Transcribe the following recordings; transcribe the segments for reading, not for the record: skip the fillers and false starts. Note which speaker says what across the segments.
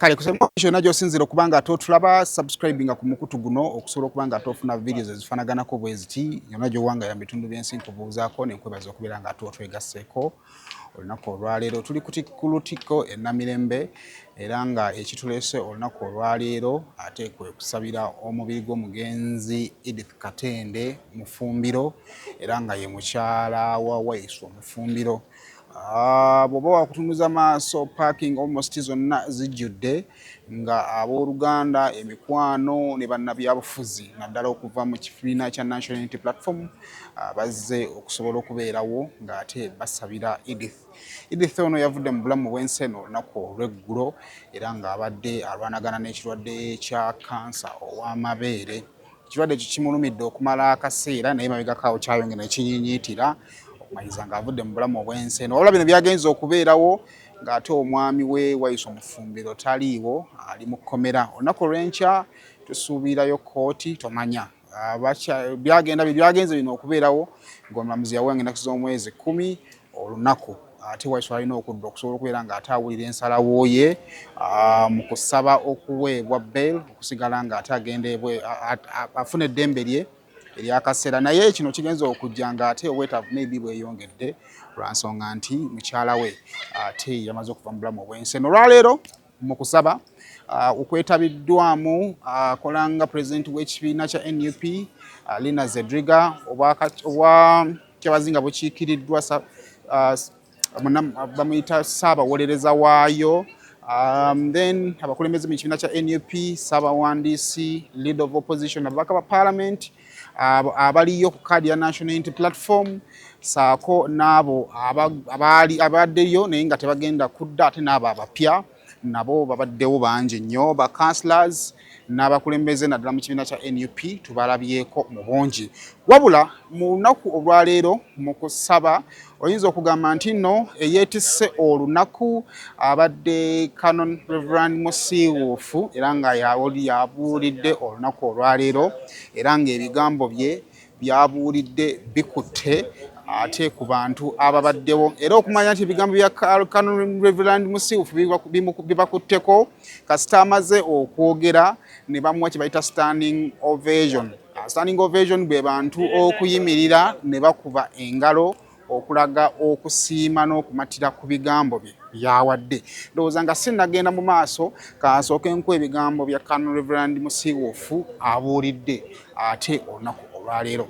Speaker 1: kale kusema kyonna gy'osinzira okuba nga ate otulaba subscribinga ku mukutu guno okusobola okuba nga ate ofuna videos ezifanaganako bwe ziti yonna gy'owangala mu bitundu by'ensi nkubuuzaako ne nkwebaza okubeera nga ate otwegasseeko olunaku olwaleero tuli ku Lutikko e Namirembe era nga ekituleese olunaku olwaleero ate kwe kusabira omubiri gw'omugenzi Edith Katende Mufumbiro era nga ye mukyala wa Wayiso Mufumbiro. Bw'oba wakutunuza maaso parking almost zonna zijjudde nga abooluganda emikwano ne bannabyabufuzi naddala okuva mu kibiina kya National Unity Platform bazze okusobola okubeerawo ng'ate basabira Edith ono yavudde mu bulamu bw'ensi eno olunaku olw'eggulo era ng'abadde alwanagana n'ekirwadde kya kansa ow'amabeere. Ekirwadde ekyo kimulumidde okumala akaseera naye mabegakaawo kyayongera nekinyiinyiitira okumaliriza ng'avudde mu bulamu obw'ensi eno. Wabula bino byagenze okubeerawo ng'ate omwami we Wayiso Mufumbiro taliiwo, ali mu kkomera. Olunaku olw'enkya tusuubirayo kkooti tomanya byagenze bino okubeerawo ng'omulamuzi yawenga ennaku z'omwezi 10 olunaku ate Wayiso alina okudda okusobola okubeera ng'ate awulira ensalawo ye mu kusaba okuweebwa bail okusigala ng'ate agendebwe afuna eddembe lye eryakaseera. Naye kino kigenza okujja ng'ate obwetaavu maybe bweyongedde lwa nsonga nti mukyala we ate yamaze okuva mu bulamu obw'ensi eno. Olwaleero mu kusaba okwetabiddwamu akolanga pulezidenti w'ekibiina kya NUP Lina Zedriga obwa kyabazinga bukiikiriddwa bamuyita Ssaabawolereza waayo, then abakulembeze mu kibiina kya NUP, Ssaabawandiisi, Leader of Opposition, ababaka ba Parliament abaliyo ku kaadi ya National Unity Platform saako n'abo abaddeyo naye nga tebagenda kudda ate n'abo abapya nabo babaddewo bangi nnyo, ba councillors n'abakulembeze naddala mu kibiina kya NUP tubalabyeko mu bungi. Wabula mu lunaku olwaleero mu kusaba oyinza okugamba nti nno eyeetisse olunaku abadde Canon Reverend Musiiwuufu era nga yabuulidde olunaku olwaleero era ng'ebigambo bye byabuulidde bikutte ate ku bantu ababaddewo era okumanya nti ebigambo bya Canon Reverend Musiiwuufu bibakutteko kasita amaze okwogera ne bamuwa kye bayita standing ovation. Standing ovation bwe bantu okuyimirira ne bakuba engalo okulaga okusiima n'okumatira ku bigambo bye byawadde. Ndowooza nga sinnagenda mu maaso kansooke nkuwa ebigambo bya Canon Reverend Musiiwuufu abuulidde ate olunaku olwaleero.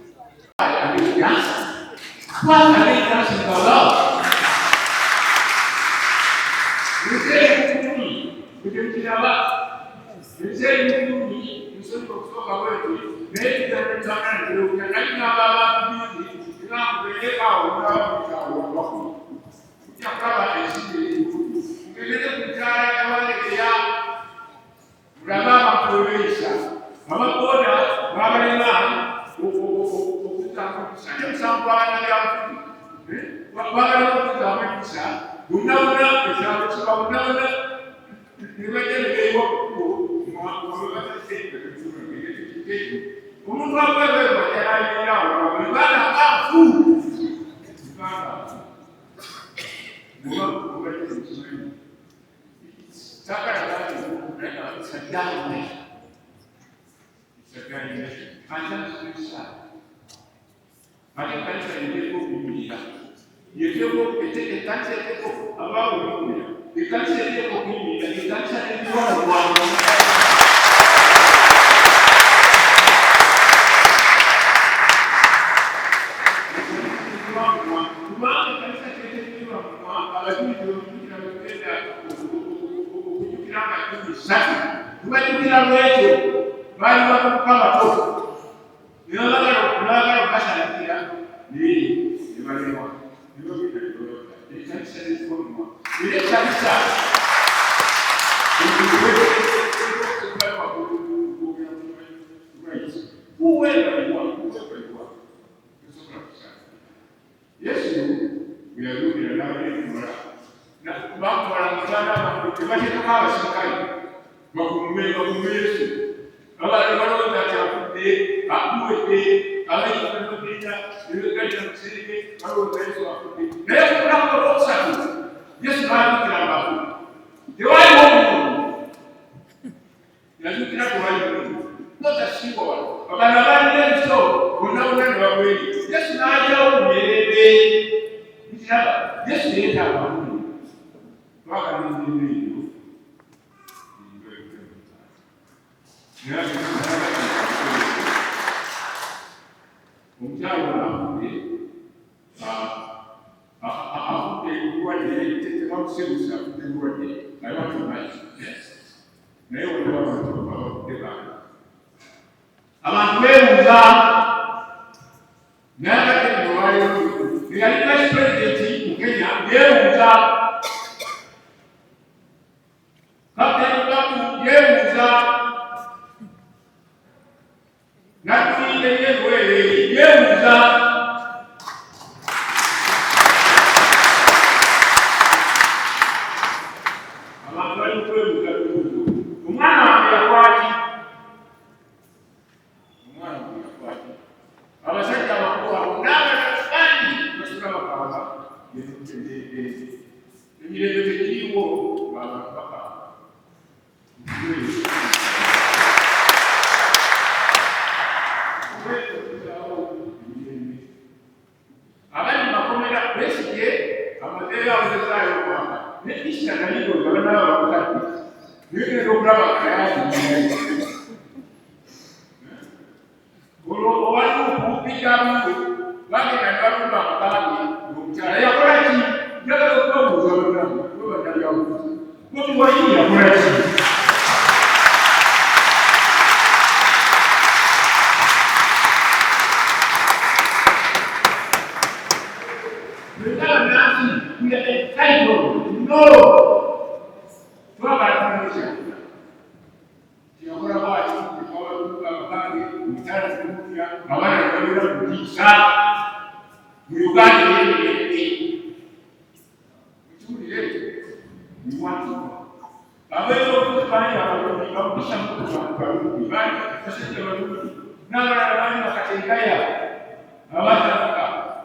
Speaker 2: naye waliwo abantu bakuteba abantu beebuuza n'agategewayo eyali vice president mu Kenya yeebuuza Captain Babu yeebuuza Nakuyinde yeebuuza abantu bali kwebuuza omwana wange yakwaki abasajja abakulu abo n'abaani basula bakaaba emirembe tegiriwo abantu bakaaba abali makomera besigye amateeka abazezaayo okwaka nekisha naligo gabanaba bakutatu nigenda okulaba kayaazi olwo obali okupitamu bagenda nebalumba amakaage omukyala yakola ki njagala okubabuuza banamu webanabyawuzi omuwayini yakola ki we are entitled. No. Twagala kumusha. Tiyakola bwati kukola kubange mutala kumufya abana balira kutisa. Mu Uganda yeye mutulire ni watu. Abero kufanya abantu bakisha mtu kwa bani kasete abantu na wale wakatengaya. Abata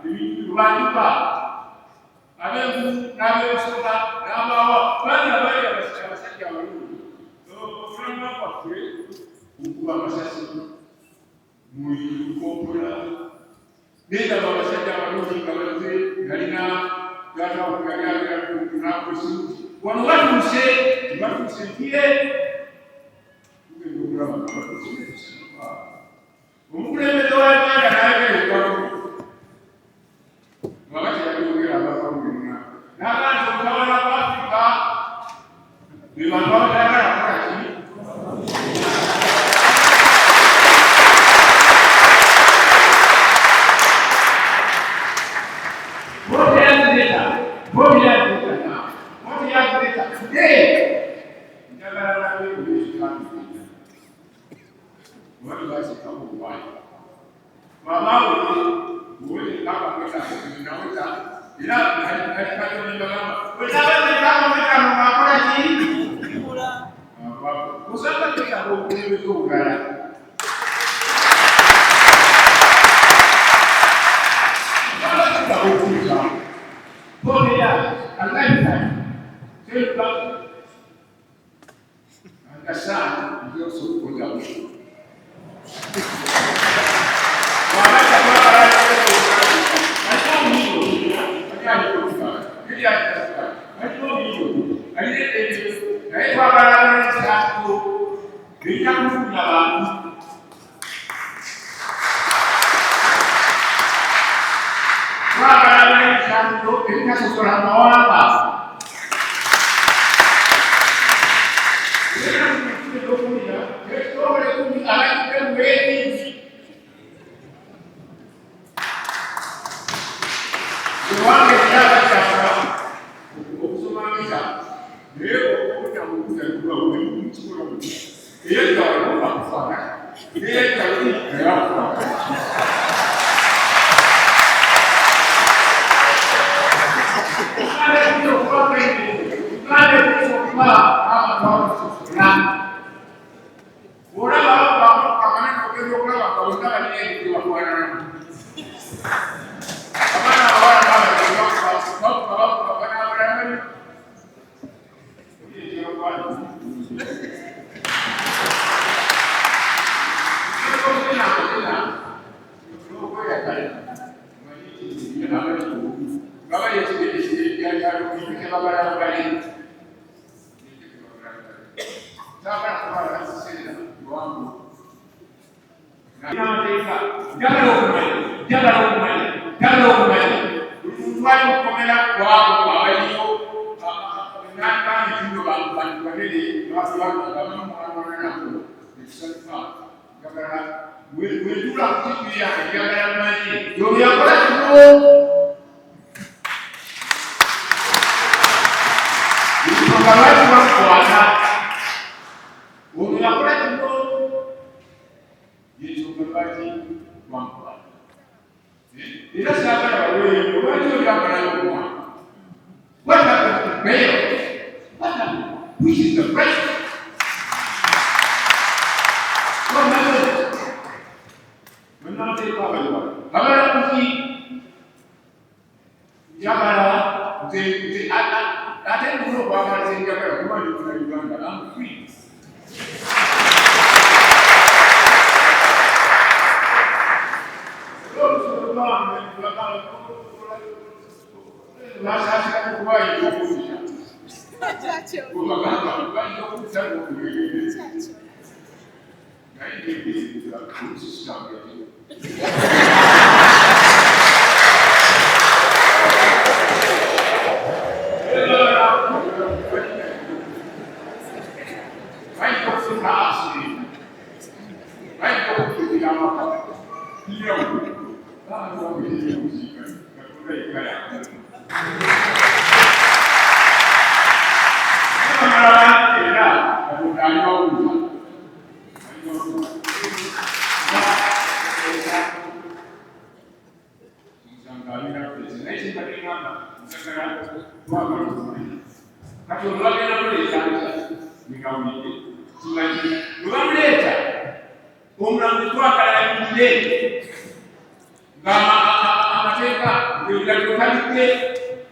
Speaker 2: bibi banduka abengu n'abeesoka n'abawa bali abali abasajja abalungi okulanga kwaffe okuba amasasi mukompola needaba abasajja abalungi nga baze yalina gatawakuyalyagerakunakosi wano batuuse tebatuuse mpire tugenda okulaba batuuse omukulembeze wa Uganda nayegerekwamu wakati yaliongera abafaulina n'abantu mutawala wa Afrika be bantu abatayagala kukola ki njagala nabe kubekitambi wali basikamu okubayi wabawuli uweze kama kwenda ninaweza ila haipati mbagamba wewe kama kwenda mnakora chini kula kusaka pia huko kuungana bala tutakuza pole ya alaika sasa akasana ndio soko kwa Lakini watu kama mwana ekisalifa ngagala wetula kukipiira njagala manyi yoyo yakola kino ngabali bakwata oyo yakola kino yekyogabaji bamukwata era saagala baweeyo lwaki olyagala okuwa what happened to prayer? What happened? Which is the question? What happened? When I say Baba, Jabara, I don't know what I say, Jabara, who are you from Uganda? I'm free.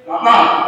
Speaker 2: Baba,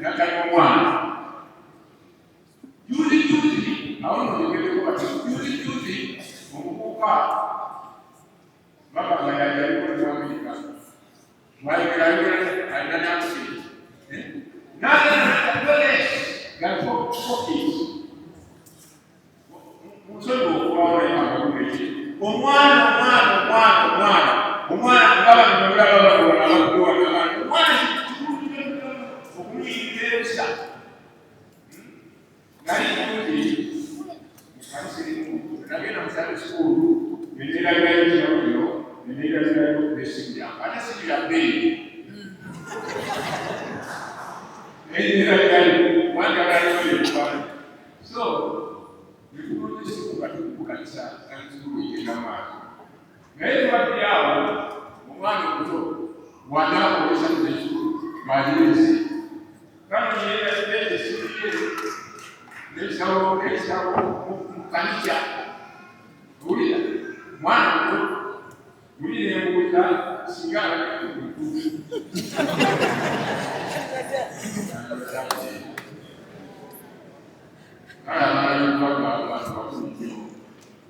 Speaker 2: natali omwana juzi awo nogegedeko bati juzi omukuka baba ngayaliko mu Amerika mwayogera alina nakusi galiko fokisi musozi okubawolemakagumeki omwana okumuyigesa nalikuti nagenda musale sukulu nenerairayo nenerairayo besibya ate sibya bbiri nenerairayo wanjagalayoyekubana so nikukanisa nanisukulu igenda maaso naye tubadde awo omwana omuto wanakolesa muzekikulu malirezi kano yeesiriye nekisawo mukanija owulira mwana muto mulire embuuza singa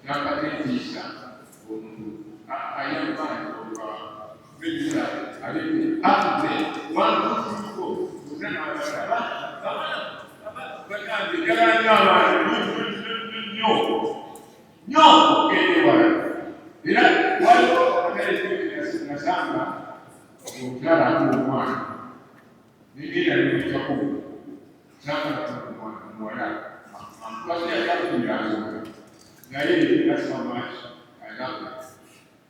Speaker 2: nakatetiisa omuntu ayambaye Bisa, ada ini, wantu nyo kedewa. Bila walau ada itu nasamba, mutara kumwana. Ini dari ucapu, sama kumwana. Pasti ada penjelasan. Jadi kita sama ada.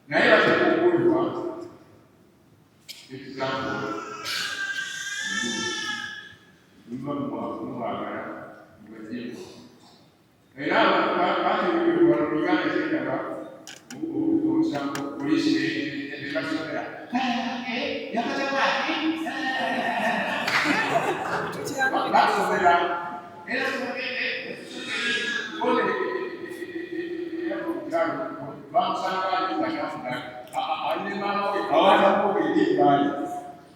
Speaker 2: Nah, ya saya kumpul example,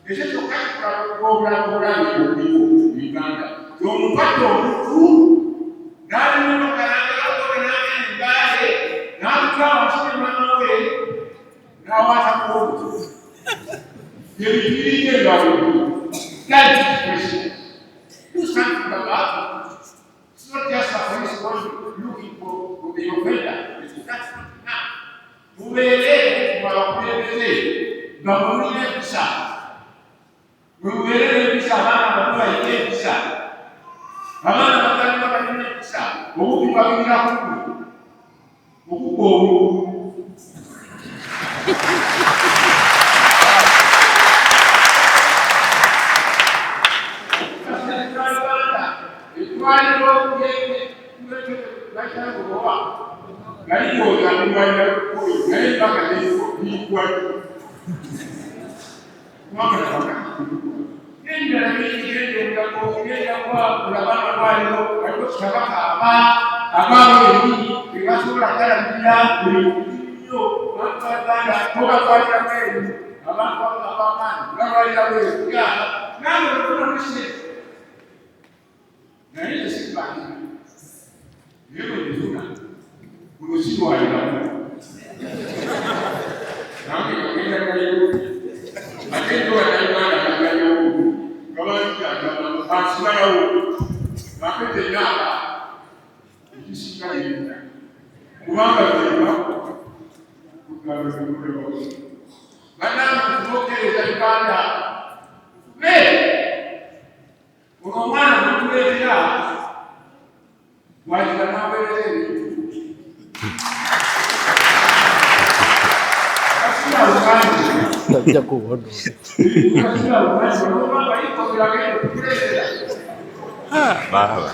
Speaker 2: ese tocar para cobrar conmigo, mi banda. Como pato, tú, dale uno canal, en base, nada, no, no, no vas a poder. Y el día de la vida, tal expresión. You stand for the God. It's not just a place looking for the offender. That's not. Mubele, mubele, mubele, bisa. Mubele bisa mana mubele bisa. Mana mubele bisa. Buku bagi aku. Buku.
Speaker 3: Baba.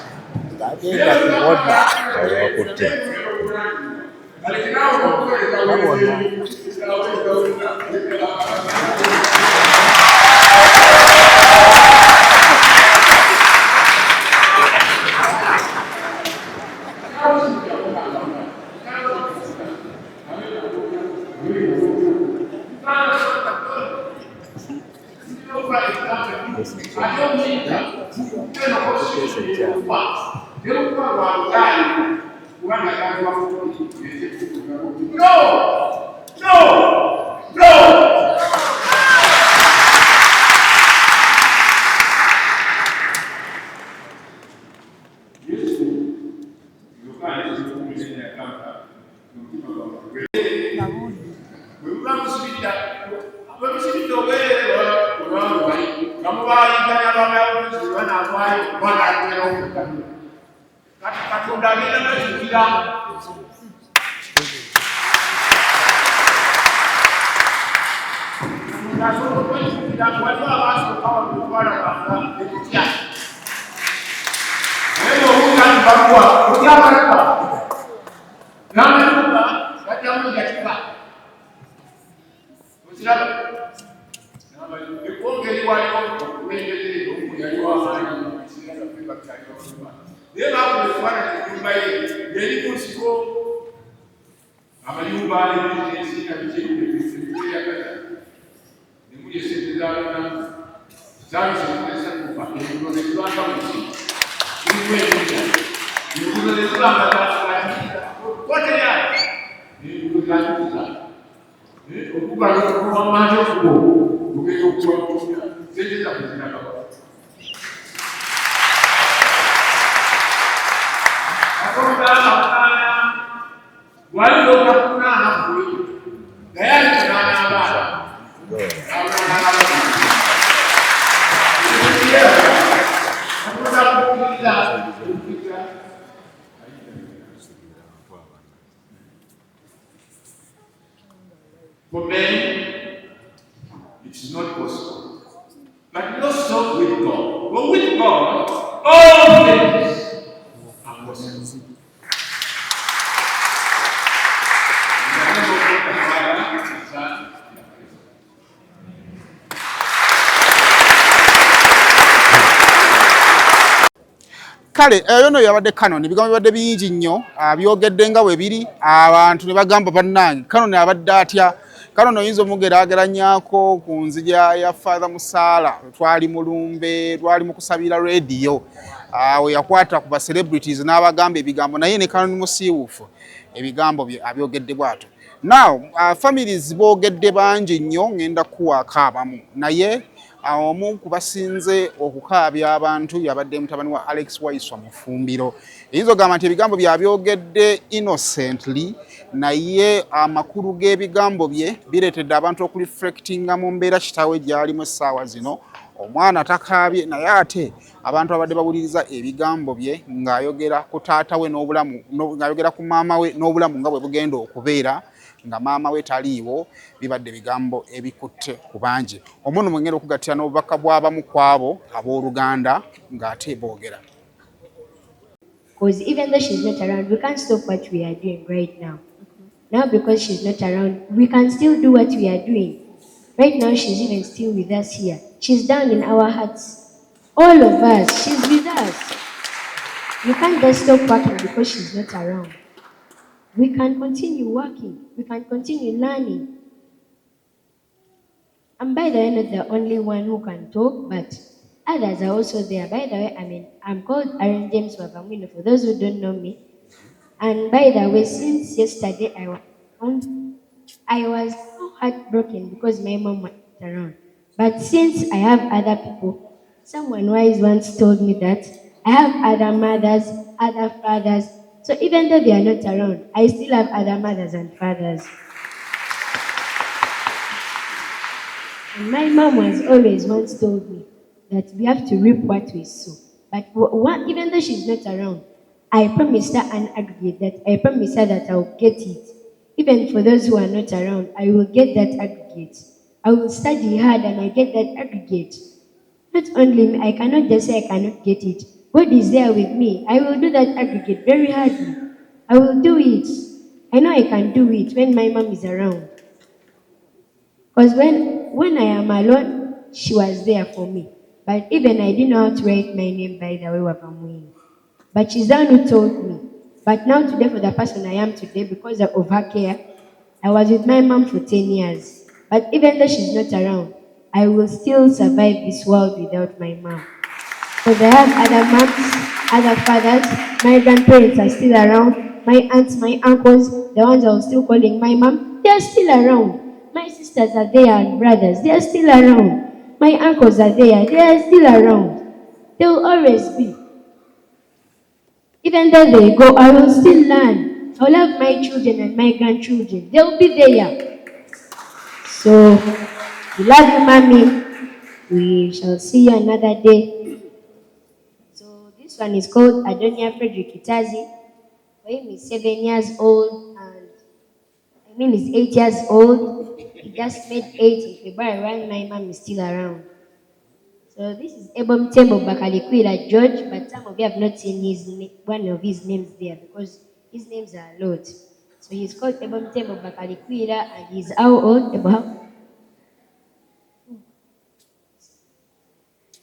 Speaker 2: For men, it's not possible. But not so with God. But with God, all things are possible.
Speaker 1: Kale eyo no yabadde Canon ebigambo bibadde bingi nnyo byogedde nga bwe biri abantu ne bagamba bannange Canon abadde atya Canon oyinza omugeraageranyaako ku nzija ya Father Musaala twali mu lumbe twali mu kusabira radio we yakwata ku ba celebrities n'abagamba ebigambo naye ne Canon musiiwuufu ebigambo bye abyogedde bwato now families boogedde bangi nnyo ngenda kuwaako abamu naye omu kubasinze okukaabya abantu yabadde mutabani wa Alex Waiswa Mufumbiro eyinza ogamba nti ebigambo byabyogedde innocently naye amakulu g'ebigambo bye bireetedde abantu okureflectinga mu mbeera kitaawe gy'alimu essaawa zino omwana takaabye naye ate abantu abadde bawuliriza ebigambo bye ng'ayogera ku taata we n'obulamu ng'ayogera ku maama we n'obulamu nga bwe bugenda okubeera nga maama we taliiwo bibadde bigambo ebikutte ku bangi omuntu mwengenda okugattira n'obubaka bw'abamu kwabo abooluganda ng'ate boogera.
Speaker 3: Because even though she's not around, we can't stop what we are doing right now. Now because she's not around, we can still do what we are doing. Right now she's even still with us here. She's down in our hearts. All of us, she's with us. We can't just stop working because she's not around. We can continue working. We can continue learning. And by the way, not the only one who can talk, but others are also there. By the way, I'm called Aaron James Wavamwino, for those who don't know me. And by the way, since yesterday, I was so heartbroken because my mom was around. But since I have other people, someone wise once told me that I have other mothers, other fathers. So even though they are not around, I still have other mothers and fathers. And my mom was always once told me that we have to reap what we sow. But even though she's not around, I promised her an aggregate that I promised her that I'll get it. Even for those who are not around, I will get that aggregate. I will study hard and I get that aggregate. Not only me, I cannot just say I cannot get it. God is there with me. I will do that aggregate very hardly. I will do it. I know I can do it when my mom is around. Because when I am alone, she was there for me. But even I didn't know how to write my name by the way Wavamwino. But she's the one who told me. But now today, for the person I am today, because of her care, I was with my mom for 10 years. But even though she's not around, I will still survive this world without my mom. So they have other moms, other fathers. My grandparents are still around. My aunts, my uncles, the ones I was still calling my mom, they are still around. My sisters are there and brothers, they are still around. My uncles are there, they are still around. They will always be. Even though they go, I will still learn. I will have my children and my grandchildren. They will be there. So, we love you, mommy. We shall see you another day. So, this one is called Adonia Frederick Itazi. For him, he's 7 years old, and I mean, he's 8 years old. He just made 8 in February when my mom is still around. So this is Ebom Tembo Bakalikwila George, but some of you have not seen one of his names there because his names are a lot. So he's called Ebom Tembo Bakalikwila, and he's how old? About?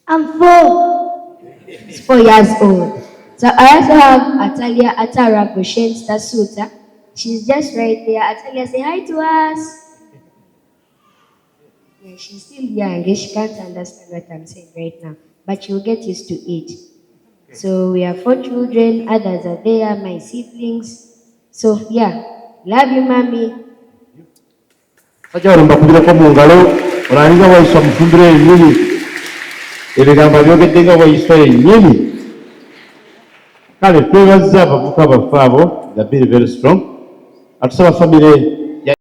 Speaker 3: I'm 4. He's 4 years old. So I also have Atalia Atara Goshen Stasuta. She's just right there. Atalia, say hi to us. Yeah, she's still young. She can't understand what I'm saying right now, but she'll get used to it. So we have 4 children. Others are there, my siblings. So yeah, love you, mommy.
Speaker 4: Aja mbakubira ko mungalo orangiza waiswa mfundire nyinyi ebigamba byogeddeko waiswa nyinyi kale twebaza abavuka bafaabo the very very strong atusaba famire